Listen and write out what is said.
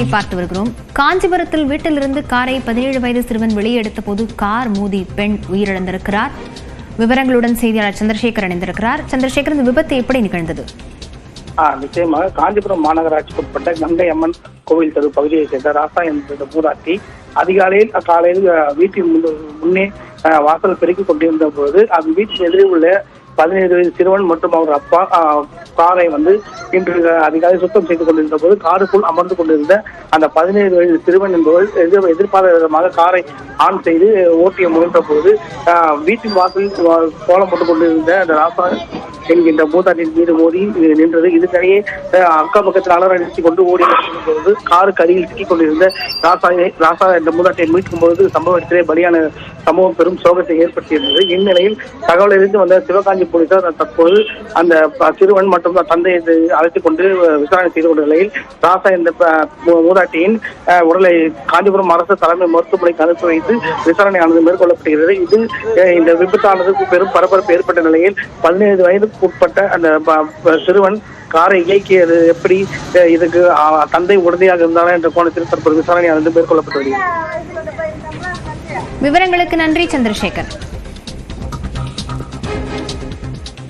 செய்தியை பார்த்து வருகிறோம். காஞ்சிபுரத்தில் வீட்டிலிருந்து காரை 17 வயது சிறுவன் வெளியே எடுத்த போது கார் மோதி பெண் உயிரிழந்திருக்கிறார். விவரங்களுடன் செய்தியாளர் சந்திரசேகர் இணைந்திருக்கிறார். சந்திரசேகர், இந்த விபத்து எப்படி நிகழ்ந்தது? நிச்சயமாக காஞ்சிபுரம் மாநகராட்சிக்கு உட்பட்ட கங்கை அம்மன் கோவில் தெரு பகுதியை சேர்ந்த ராசா என்ற மூதாட்டி காலையில் வீட்டின் முன்னே வாசல் பெருக்கிக் கொண்டிருந்த போது அந்த வீட்டின் எதிரே உள்ள 17 வயது சிறுவன் மற்றும் அவர் அப்பா காரை இன்று அதிகாலை சுத்தம் செய்து கொண்டிருந்த போது காருக்குள் அமர்ந்து கொண்டிருந்த அந்த 17 வயது சிறுவன் என்பவர் எதிர்பாராத விதமாக காரை ஆன் செய்து ஓட்டிய முயன்ற போது வீட்டின் வாசலில் கோலம் போட்டுக் கொண்டிருந்த அந்த ராசா என்கின்ற மூதாட்டின் மீது மோதி நின்றது. இதுக்கிடையே அக்கம் பக்கத்தில் அலற நிறுத்திக் கொண்டு ஓடி போது காருக்கு அருகில் சிக்கிக் கொண்டிருந்த ராசா என்ற மூதாட்டியை மீட்கும் போது சம்பவ இடத்திலே பலியான சம்பவம் பெரும் சோகத்தை ஏற்படுத்தியிருந்தது. இந்நிலையில் தகவலிருந்து வந்த சிவகாஞ்சி போலீசார் தற்போது அந்த சிறுவன் மற்றும் தந்தையை அழைத்துக் கொண்டு விசாரணை செய்து கொண்ட நிலையில் ராசா என்ற மூதாட்டியின் உடலை காஞ்சிபுரம் அரசு தலைமை மருத்துவமனைக்கு அனுப்பி வைத்து விசாரணையானது மேற்கொள்ளப்படுகிறது. இந்த விபத்தானது பெரும் பரபரப்பு ஏற்பட்ட நிலையில் 17 வயதுக்கு உட்பட்ட அந்த சிறுவன் காரை இயக்கியது எப்படி, இதுக்கு தந்தை உடனடியாக இருந்தாரா என்ற கோணத்தில் தற்போது விசாரணையானது மேற்கொள்ளப்பட்டு வருகிறது. விவரங்களுக்கு நன்றி சந்திரசேகர்.